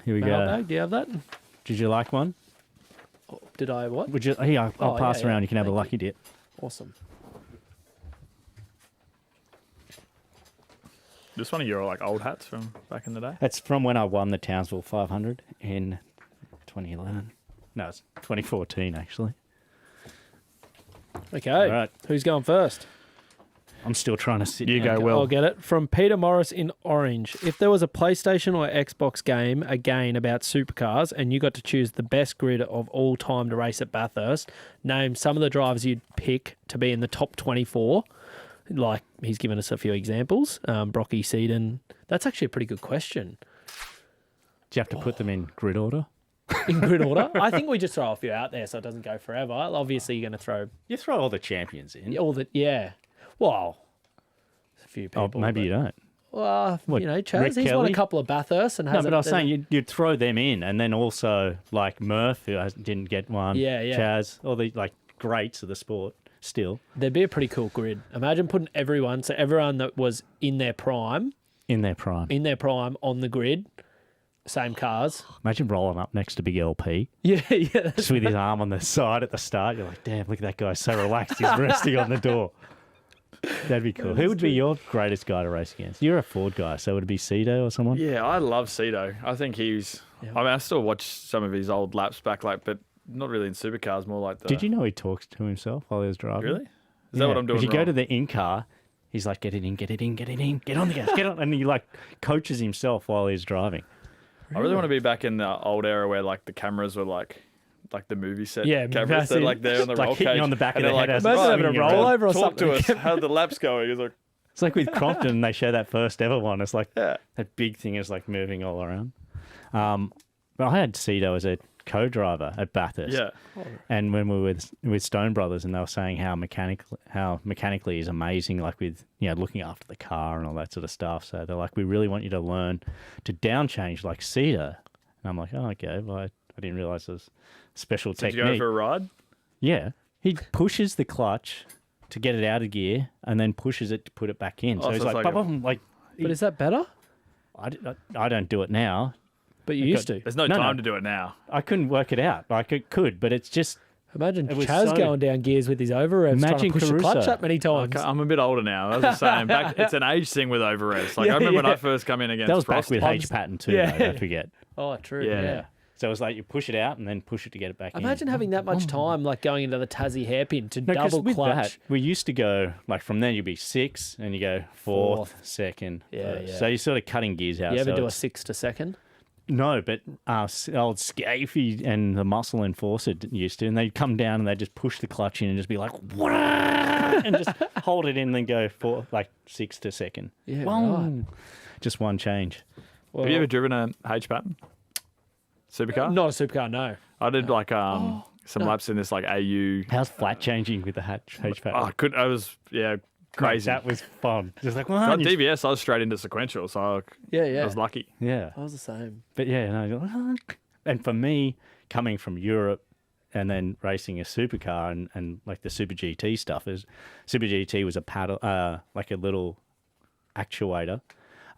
Here we Mailbag, go. do you have that? Did you like one? Did I what? Would you? Here, I'll pass yeah, around. yeah. You can have a Thank lucky dip. Awesome. Just one of your like old hats from back in the day. That's from when I won the Townsville 500 in 2011. No, it's 2014 actually. Okay. All right. Who's going first? I'm still trying to sit. You down. go, Will. I'll get it. From Peter Morris in Orange. If there was a PlayStation or Xbox game, again, about supercars, and you got to choose the best grid of all time to race at Bathurst, name some of the drivers you'd pick to be in the top 24. Like, he's given us a few examples. Brocky Seaton. That's actually a pretty good question. Do you have to put them in grid order? In grid order? I think we just throw a few out there so it doesn't go forever. Obviously, you're going to throw You throw all the champions in. all the... Yeah. Well, there's a few people. Oh, maybe you don't. Well, What, you know, Chaz, Rick he's won a Kelly? couple of Bathursts and No, hasn't... but I was saying you'd throw them in, and then also like Murph, who didn't get one. Yeah, yeah. Chaz, all the like greats of the sport still There'd be a pretty cool grid. Imagine putting everyone, so everyone that was in their prime in their prime. on the grid, same cars. Imagine rolling up next to Big LP, Yeah, yeah. just with his arm on the side at the start. You're like, damn, look at that guy, so relaxed. He's resting on the door. That'd be cool. Who would be your greatest guy to race against? You're a Ford guy, so would it be Cito or someone? Yeah, I love Cito. I think he's. Yeah. I mean, I still watch some of his old laps back, like, but not really in supercars. More like the. Did you know he talks to himself while he was driving? Really? Is that what I'm doing? If you go wrong? to the in-car, he's like, get it in, get it in, get it in, get on the gas, get on. And he like coaches himself while he's driving. I really want to be back in the old era where like the cameras were like the movie set Yeah, cameras. massive. They're like there on the Like roll hitting cage. you on the back of and the they're head as Imagine it's having a swinging around. rollover or Talk to something. us. How the laps going? He's like, It's like with Crompton, they show that first ever one. It's like yeah. that big thing is like moving all around. But I had Cito as a co-driver at Bathurst. Yeah. And when we were with Stone Brothers, and they were saying how mechanically is amazing, like with looking after the car and all that sort of stuff. So they're like, we really want you to learn to down change like Cito. And I'm like, oh, okay. Well, I didn't realize there's special Did technique. you go for a ride? Yeah, he pushes the clutch to get it out of gear, and then pushes it to put it back in. Oh, So he's so it's like, like a- "Bum, like But is that better? I don't do it now. But you used to. There's no No, time no. to do it now. I couldn't work it out. Like it could, but it's just Imagine It was Chaz so- going down gears with his over revs, trying to Imagine push the clutch Caruso. up many times. Okay, I'm a bit older now. I was just saying, it's an age thing with over revs. Like Yeah, I remember when yeah. I first come in against that was back Frosty. with H pattern too. Yeah. Though, don't forget. Oh, true. Yeah. Yeah. So it was like you push it out and then push it to get it back in. Imagine having that much time, like going into the Tassie hairpin to No, 'cause double with clutch. that, we used to go like from there you'd be 6 and you go fourth, second. Yeah, first. yeah. So you're sort of cutting gears out. You ever so do a it's- 6 to second? No, but old Scafey and the Muscle Enforcer used to, and they'd come down and they'd just push the clutch in and just be like, "Wah!" and just hold it in and then go for like 6 to second. Yeah, Wong. Just one change. Well, Have you ever driven a H pattern supercar? Not a supercar, no. I did like some laps in this like AU. How's flat changing with the H pattern? I was crazy. That was fun. Just like, Not "Wah," DBS, I was straight into sequential, so Yeah, I yeah. was lucky. yeah. I was the same. But yeah, no, you're like, "Ah." And for me, coming from Europe and then racing a supercar and like the Super GT stuff is Super GT was a paddle, like a little actuator,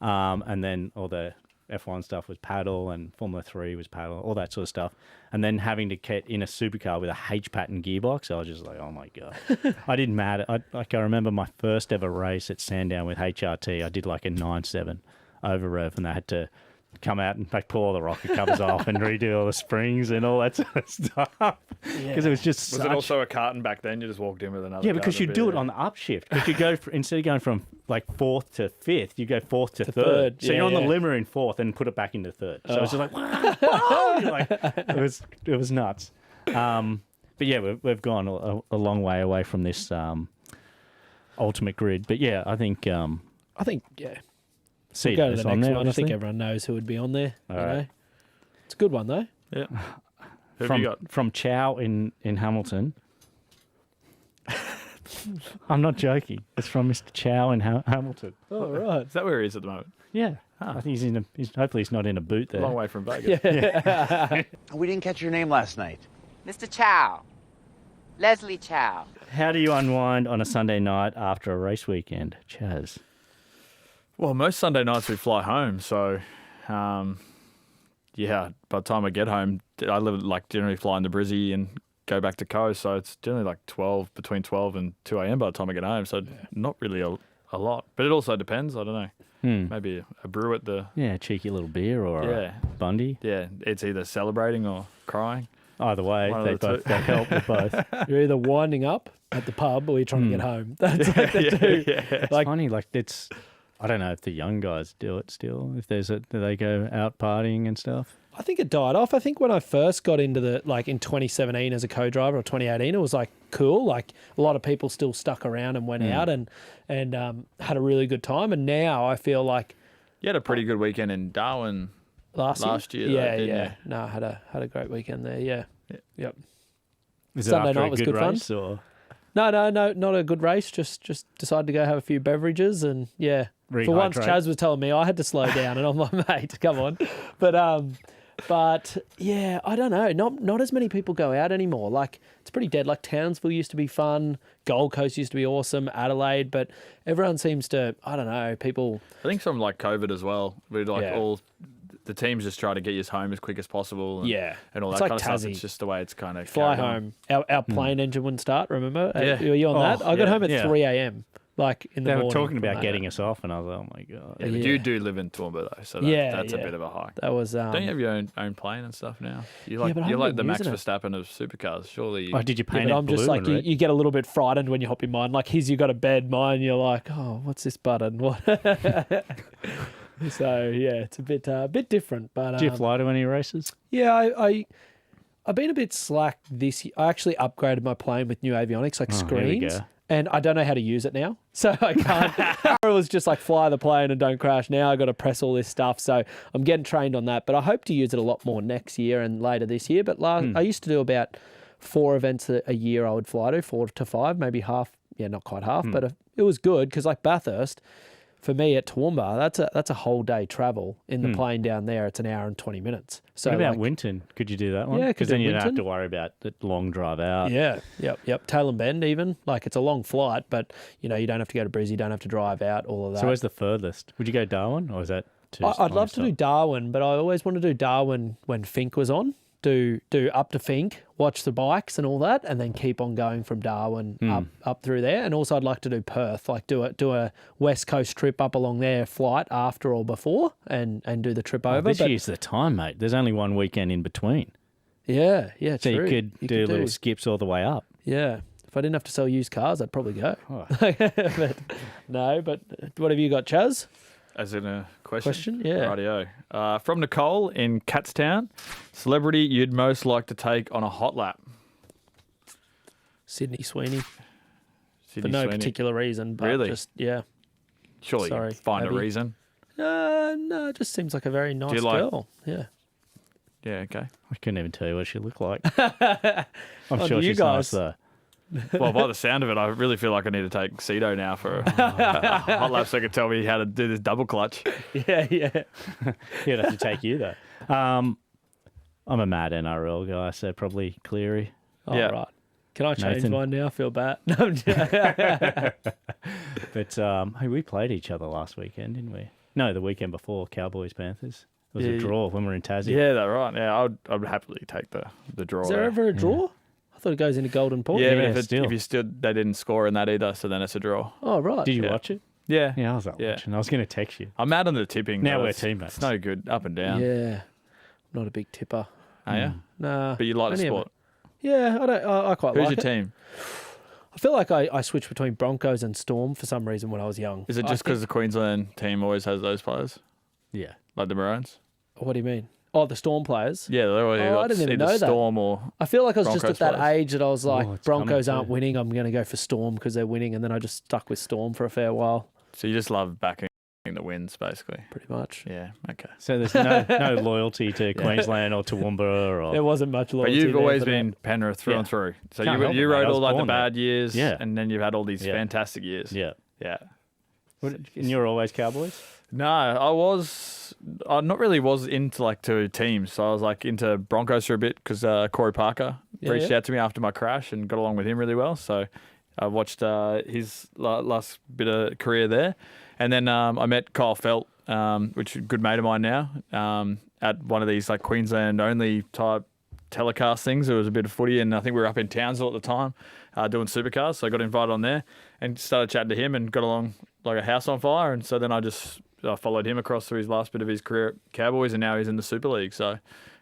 and then all the F1 stuff was paddle and Formula 3 was paddle, all that sort of stuff. And then having to get in a supercar with a H pattern gearbox, I was just like, oh my God. I didn't matter. I remember my first ever race at Sandown with HRT. I did like a 9.7 over rev, and they had to come out and like pull all the rocket covers off and redo all the springs and all that sort of stuff. Because it was just Was such... it also a carton back then? You just walked in with another. Yeah, because you carton do beer? it on the upshift. Because you go instead of going from like 4th to 5th, you go 4th to 3rd. third, So yeah, you're on yeah. the limmer in 4th and put it back into 3rd. So it's just like, whoa! You're like, it was nuts. But yeah, we've gone a long way away from this ultimate grid. But yeah, I think Yeah. see Go to the on next there, one. I think obviously. everyone knows who would be on there. All you right. know? It's a good one, though. Yeah. Who have you got? From Chow in Hamilton. I'm not joking. It's from Mr. Chow in Hamilton. Oh, right. Is that where he is at the moment? Yeah, I think hopefully he's not in a boot there. Long way from Vegas. We didn't catch your name last night. Mr. Chow. Leslie Chow. How do you unwind on a Sunday night after a race weekend, Chaz? Well, most Sunday nights we fly home, so yeah, by the time I get home, I live like generally fly into Brizzy and go back to coast, so it's generally like between 12 and 2 a.m. by the time I get home. So not really a lot, but it also depends. I don't know. Maybe a brew at the cheeky little beer or a Bundy. Yeah, it's either celebrating or crying. Either way, they help with both. You're either winding up at the pub or you're trying to get home. That's like the two. It's funny, like it's. I don't know if the young guys do it still. If do they go out partying and stuff? I think it died off. I think when I first got into in 2017 as a co-driver or 2018, it was like cool. Like a lot of people still stuck around and went out and had a really good time. And now I feel like you had a pretty good weekend in Darwin last year. Yeah. No, I had a great weekend there. Yeah. Yep. Is Sunday it after night a was good good race fun. or? No, not a good race. Just decided to go have a few beverages and For once, Rehydrate. Chaz was telling me I had to slow down, and I'm like, mate, come on. But yeah, I don't know. Not as many people go out anymore. Like it's pretty dead. Like Townsville used to be fun. Gold Coast used to be awesome. Adelaide, but everyone seems to. I don't know. People. I think from like COVID as well. We all the teams just try to get you home as quick as possible. And, and all It's that like kind of Tassie. stuff. It's just the way it's kind of Fly home. Our plane engine wouldn't start. Remember? Yeah. Were you on that? I got home at 3 a.m. Like in the They morning. were talking from about that. getting us off, and I was like, oh my god. Yeah, but you do live in Toowoomba though, so that's a bit of a hike. That was. Don't you have your own plane and stuff now? You're like but I you're like the haven't Max been using Verstappen of supercars. Surely. Oh, did you Yeah, paint but it I'm blue just like and you, red? you get a little bit frightened when you hop in mine. Like you got a bed, mine you're like, oh, what's this button? What? So yeah, it's a bit different. But Did you fly to any races? yeah, I've been a bit slack this year. I actually upgraded my plane with new avionics, like Oh, here we screens. go. And I don't know how to use it now. So I can't. It was just like fly the plane and don't crash. Now I got to press all this stuff. So I'm getting trained on that. But I hope to use it a lot more next year and later this year. But I used to do about 4 events a year I would fly to, 4 to 5, maybe half. Yeah, not quite half. But it was good because like Bathurst, for me at Toowoomba, that's a whole day travel in the plane down there. It's an hour and 20 minutes. So What about like, Winton? Could you do that one? Yeah, because could then do you don't have Winton. to worry about the long drive out. Yeah, yep. Tail and Bend even. Like it's a long flight, but you don't have to go to Brizzy, you don't have to drive out, all of that. So where's the furthest? Would you go Darwin, or is that too? I'd love to do Darwin, but I always want to do Darwin when Fink was on. Do up to Fink, watch the bikes and all that, and then keep on going from Darwin up through there. And also I'd like to do Perth, like do a West Coast trip up along there, flight after or before, and do the trip over. This year's the time, mate. There's only one weekend in between, Yeah, so true. you could do little skips all the way up. Yeah. If I didn't have to sell used cars, I'd probably go. Oh. But what have you got, Chaz? As in a question? Yeah. Rightio. From Nicole in Catstown, celebrity you'd most like to take on a hot lap? Sydney Sweeney. Sydney For no Sweeney. particular reason, but Really? just, yeah. Surely Sorry, you find Abby. a reason. No, it just seems like a very nice you like- girl. Yeah. Yeah, okay. I couldn't even tell you what she looked like. I'm Oh, sure you she's guys. nice though. Well, by the sound of it, I really feel like I need to take Cedo now for a hot lap so I can tell me how to do this double clutch. Yeah. He'd have to take you though. I'm a mad NRL guy, so probably Cleary. All Yeah. right. Can I change Nathan. mine now? I feel bad. No, I'm joking. But hey, we played each other last weekend, didn't we? No, the weekend before, Cowboys Panthers. It was Yeah. a draw when we were in Tassie. Yeah, that's right. Yeah, I'd happily take the draw. Is there there. ever a draw? I thought it goes into Golden Point. Yeah, Yeah, but still. if you stood, they didn't score in that either, so then it's a draw. Oh, right. Did you Yeah. watch it? Yeah. Yeah, I was like Yeah. watching. I was going to text you. I'm mad on the tipping. Now but we're it's- teammates. It's no good up and down. Yeah. I'm not a big tipper. Are you? Nah. But you like the Only sport. Yeah, I quite Who's like your it. team? I feel like I switched between Broncos and Storm for some reason when I was young. Is it just because the Queensland team always has those players? Yeah. Like the Maroons? What do you mean? Oh, the Storm players? Yeah, they're always Oh, I didn't even either know that. Storm or... I feel like I was just Broncos at that players. age that I was like, Oh, it's Broncos coming aren't too. winning. I'm going to go for Storm because they're winning. And then I just stuck with Storm for a fair while, So you just love backing the wins, basically. pretty much. Yeah, okay. So there's no loyalty to Queensland or Toowoomba There or wasn't much But loyalty you've there always for been them. Penrith through Yeah. and through. So Can't you help it, you mate. I rode was all like the born there. bad years, Yeah. and then you've had all these Yeah. fantastic years. yeah. Yeah. And you're always Cowboys. No, I not really was into like two teams. So I was like into Broncos for a bit because Corey Parker reached out to me after my crash and got along with him really well. So I watched his last bit of career there. And then I met Kyle Felt which is a good mate of mine now, at one of these like Queensland only type telecast things. There was a bit of footy, and I think we were up in Townsville at the time doing supercars. So I got invited on there and started chatting to him and got along like a house on fire. And so then I followed him across through his last bit of his career at Cowboys, and now he's in the Super League. So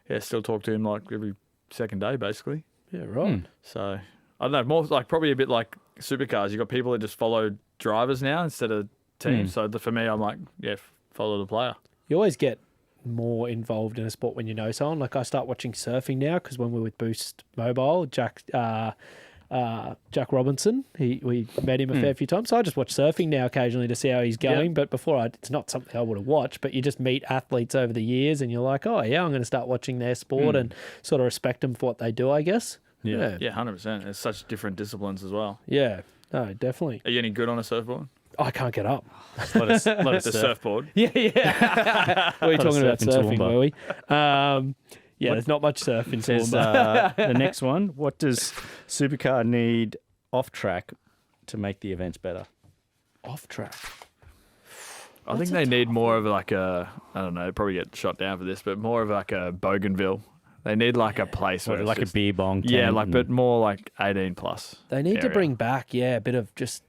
yeah, still talk to him like every second day basically. Yeah, right. So I don't know, more like probably a bit like supercars. You've got people that just follow drivers now instead of teams. So for me, I'm like, yeah, follow the player. You always get more involved in a sport when you know someone. Like I start watching surfing now because when we were with Boost Mobile, Jack Robinson, we met him a fair few times. So I just watch surfing now occasionally to see how he's going. But before, it's not something I would have watched. But you just meet athletes over the years, and you're like, oh yeah, I'm going to start watching their sport and sort of respect them for what they do, I guess. Yeah, 100%. It's such different disciplines as well. Yeah, no, definitely. Are you any good on a surfboard? I can't get up. Let us The surfboard. Yeah. We were talking about surfing, Toowoomba. were we? There's not much surf in Says, Toowoomba. the next one. What does Supercar need off track to make the events better? Off track. I think they need more of like I don't know, probably get shot down for this, but more of like a Bougainville. They need like a place where Like it's a beer bong. yeah, tent like and- but more like 18 plus. They need to area. bring back, a bit of just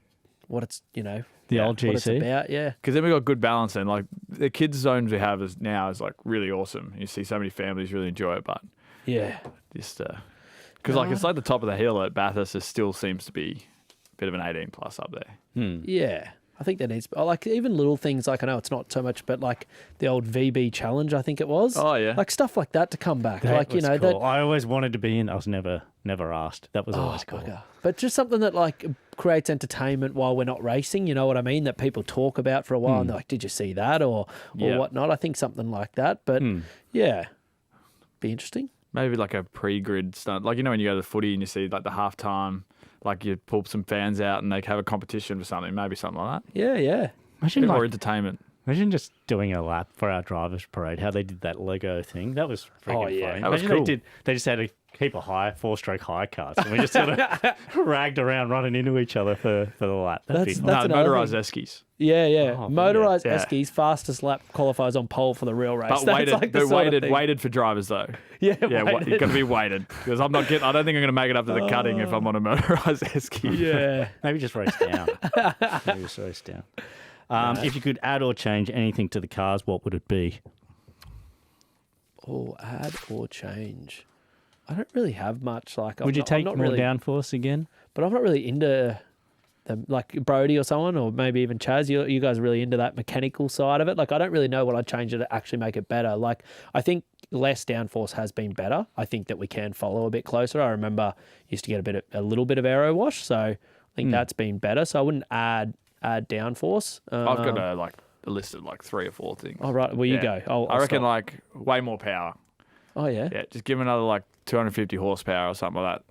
what it's, the old what it's GC. about, yeah. Because then we got good balance and like the kids zones we have now is like really awesome. You see so many families really enjoy it, but Yeah. just because like it's like the top of the hill at Bathurst. It still seems to be a bit of an 18 plus up there. Yeah. I think that needs, like even little things like, I know it's not so much, but like the old VB challenge, I think it was. Oh, yeah. Like stuff like that to come back. That like, you was know, cool. I always wanted to be in. I was never asked. That was Oh, always cool. bugger. But just something that like creates entertainment while we're not racing, you know what I mean? That people talk about for a while and they're like, did you see that or Yeah. whatnot? I think something like that. But yeah, be interesting. Maybe like a pre-grid stunt. Like, you know, when you go to the footy and you see like the halftime, like you pull some fans out and they have a competition for something, maybe something like that. Yeah, yeah. Imagine, Bit more like, entertainment. imagine just doing a lap for our drivers parade. How they did that Lego thing. That was freaking Oh, yeah. funny. That was Imagine cool. they just had to keep a 4-stroke high cars, and we just sort of ragged around running into each other for the lap. That'd be That's- fun. that's No, another motorised thing. eskies. Yeah, yeah. Oh, Motorised yeah. Eskies, fastest lap qualifies on pole for the real race. But That's weighted, like the they're sort of thing. weighted for drivers though. Yeah, Yeah, weighted. you've got to be weighted because I don't think I'm going to make it up to the cutting if I'm on a motorised esky. Yeah. Maybe just race down. Maybe just race down. If you could add or change anything to the cars, what would it be? Or add or change. I don't really have much. Like, Would you I'm take not more really, downforce again? But I'm not really into them, like Brody or someone, or maybe even Chaz. You guys are really into that mechanical side of it. Like, I don't really know what I'd change it to actually make it better. Like, I think less downforce has been better. I think that we can follow a bit closer. I remember used to get a little bit of aero wash, so I think that's been better. So I wouldn't add downforce. I've got a list of like 3 or 4 things. Oh right, well you Yeah. go. I reckon stop. like way more power. Oh yeah. Yeah, just give them another like 250 horsepower or something like that,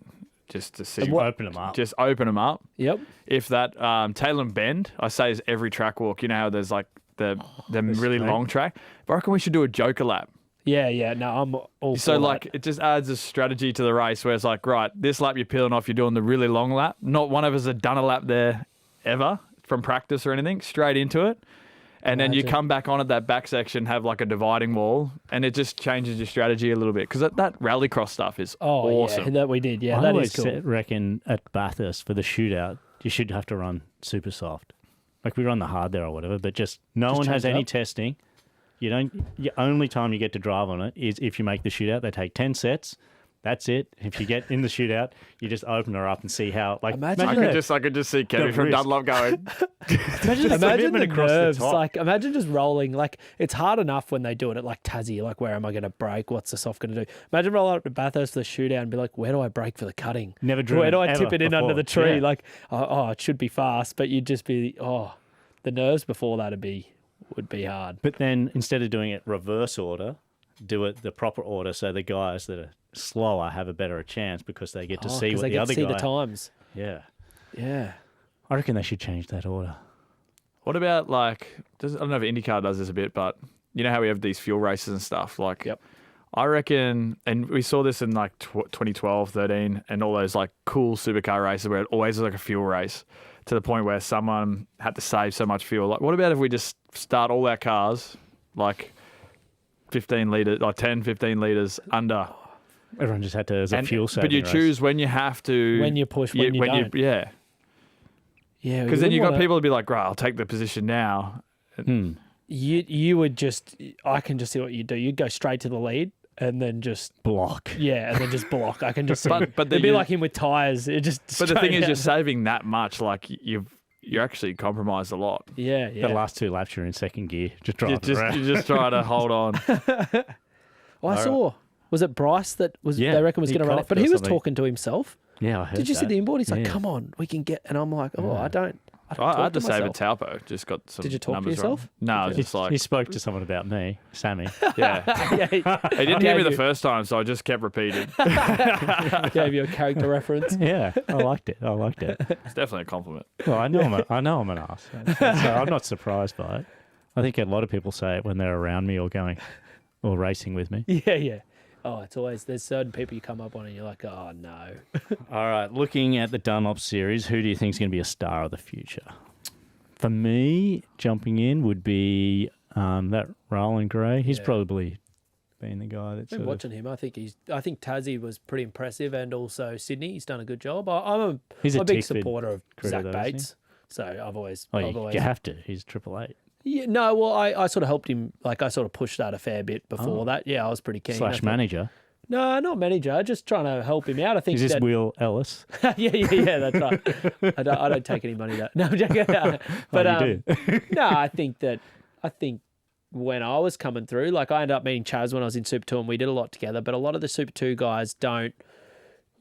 just to see. Open them up. Just open them up. Yep. If that Tailem Bend, I say is every track walk. You know how there's like the really straight. long track. But I reckon we should do a Joker lap. Yeah, yeah. No, I'm all So for like that. it just adds a strategy to the race where it's like, right, this lap you're peeling off, you're doing the really long lap. Not one of us had done a lap there ever from practice or anything. Straight into it. And then you Imagine. come back on at that back section, have like a dividing wall, and it just changes your strategy a little bit. Because that rallycross stuff is awesome. yeah, that we did. Yeah, I that always is cool. reckon at Bathurst for the shootout, you should have to run super soft. Like we run the hard there or whatever, but just no Just one has change it any up. testing. You don't. The only time you get to drive on it is if you make the shootout. They take 10 sets. That's it. If you get in the shootout, you just open her up and see how. Like Imagine I could just see Kevin from risk. Dunlop going. imagine the Imagine commitment the across nerves. the top. Like, imagine just rolling. Like, it's hard enough when they do it at like Tassie. Like, where am I going to brake? What's the soft going to do? Imagine rolling up to Bathurst for the shootout and be like, where do I brake for the cutting? Never Where driven do I ever tip it in under before. the tree? Yeah. Like, oh, it should be fast, but you'd just be the nerves before that would be hard. But then instead of doing it reverse order, do it the proper order so the guys that are slower have a better chance because they get to see 'cause what they the get other to see guy. the times. Yeah, Yeah. I reckon they should change that order. What about like? I don't know if IndyCar does this a bit, but you know how we have these fuel races and stuff. Like, Yep. I reckon, and we saw this in like 2012, 13, and all those like cool supercar races where it always was like a fuel race to the point where someone had to save so much fuel. Like, what about if we just start all our cars like 15 litres, like 10, 15 litres under. Everyone just had to as a fuel saving But you race. choose when you have to. When you push, when you don't. Yeah. Yeah, Because then you got people to be like, right, I'll take the position now. You would just. I can just see what you do. You'd go straight to the lead and then just block. Yeah, and then just block. I can just see. But it'd be like him with tires. It just. But the thing is, out. you're saving that much. Like you're actually compromised a lot. Yeah. The last 2 laps you're in second gear, just driving around. You just try to hold on. I saw. Was it Bryce that was? Yeah, they reckon was he going to run it, coughed but or he was something. talking to himself. Yeah, I heard Did you see that. the inboard? He's like, Yeah. "Come on, we can get." And I'm like, "Oh, I don't." I talk had to save a myself. Taupo. Just got some. Did you talk to numbers yourself? Wrong. No, I was just like. He spoke to someone about me, Sammy. Yeah. Yeah, He didn't hear me the first time, so I just kept repeating. gave you a character reference. Yeah, I liked it. It's definitely a compliment. Well, I know I'm an ass, so I'm not surprised by it. I think a lot of people say it when they're around me or racing with me. Yeah. Oh, it's always there's certain people you come up on and you're like, oh no. All right, looking at the Dunlop series, who do you think is going to be a star of the future? For me, jumping in would be that Roland Gray. He's probably been the guy that's. I've been watching him. I think Tassie was pretty impressive, and also Sydney. He's done a good job. I'm a big Tickford supporter of critter, Zach though, isn't he? Bates. So I've always. You have to. He's 888. Yeah, no, well, I sort of helped him. Like I sort of pushed that a fair bit before that. Yeah, I was pretty keen. / manager. No, not manager. Just trying to help him out. I think Is this Will Ellis? yeah, that's right. I don't take any money. No, I'm joking. But you do. no, I think when I was coming through, like I ended up meeting Chaz when I was in Super 2 and we did a lot together, but a lot of the Super 2 guys don't.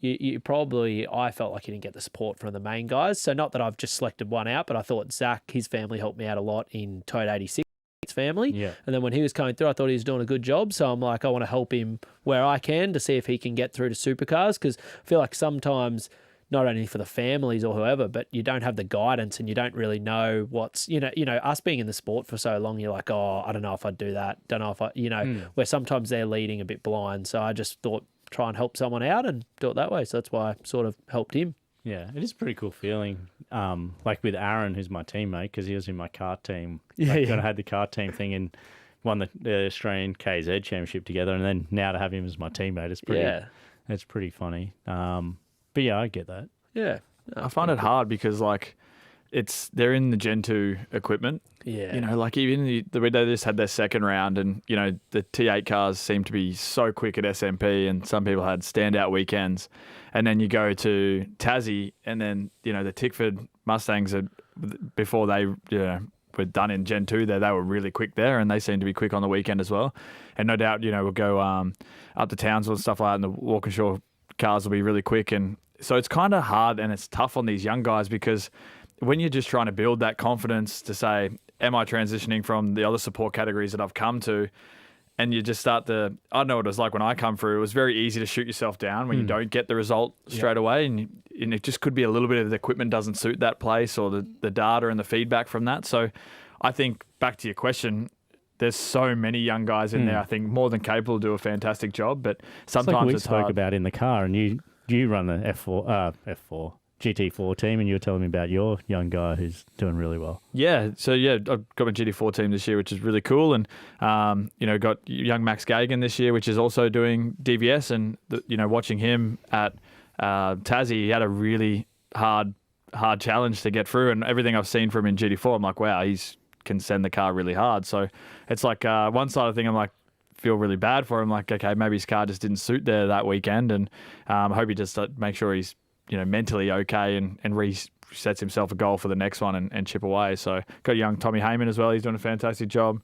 I felt like you didn't get the support from the main guys. So not that I've just selected one out, but I thought Zach, his family helped me out a lot in Toyota 86. Family. Yeah. And then when he was coming through, I thought he was doing a good job. So I'm like, I want to help him where I can to see if he can get through to supercars, because I feel like sometimes, not only for the families or whoever, but you don't have the guidance and you don't really know what's, us being in the sport for so long, you're like, oh, I don't know if I'd do that. Don't know if where sometimes they're leading a bit blind. So I just thought, try and help someone out and do it that way. So that's why I sort of helped him. Yeah, it is a pretty cool feeling. Like with Aaron, who's my teammate, because he was in my kart team. Yeah. I had the kart team thing and won the Australian KZ Championship together, and then now to have him as my teammate is pretty funny. But yeah, I get that. Yeah. I find it hard because like they're in the Gen 2 equipment. Yeah. Like even the way they just had their second round, and the T8 cars seem to be so quick at SMP, and some people had standout weekends. And then you go to Tassie, and then the Tickford Mustangs before they were done in Gen 2 they were really quick there, and they seem to be quick on the weekend as well. And no doubt we'll go up to Townsville and stuff like that, and the Walkinshaw cars will be really quick. And so it's kind of hard and it's tough on these young guys, because when you're just trying to build that confidence to say, am I transitioning from the other support categories that I've come to? And you just start I don't know what it was like when I come through. It was very easy to shoot yourself down when you don't get the result straight away. And it just could be a little bit of the equipment doesn't suit that place, or the data and the feedback from that. So I think back to your question, there's so many young guys in there, I think more than capable to do a fantastic job. But sometimes like we it's spoke hard. about in the car, and you run the F4 GT4 team, and you were telling me about your young guy who's doing really well. Yeah, so I've got my GT4 team this year, which is really cool, and got young Max Gagan this year, which is also doing DVS, and watching him at Tassie, he had a really hard challenge to get through, and everything I've seen from him in GT4, I'm like, wow, can send the car really hard. So it's like one side of the thing, I'm like, feel really bad for him, like, okay, maybe his car just didn't suit there that weekend, and I hope he just make sure he's mentally okay and resets himself a goal for the next one and chip away. So got young Tommy Heyman as well. He's doing a fantastic job.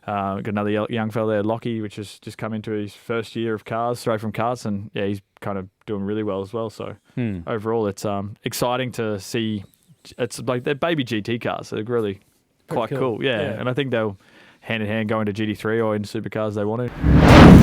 Got another young fella there, Lockie, which has just come into his first year of cars, straight from karts, and yeah, he's kind of doing really well as well. So overall, it's exciting to see. It's like they're baby GT cars. So they're really quite cool. Yeah, and I think they'll hand in hand go into GT3 or into supercars they want to.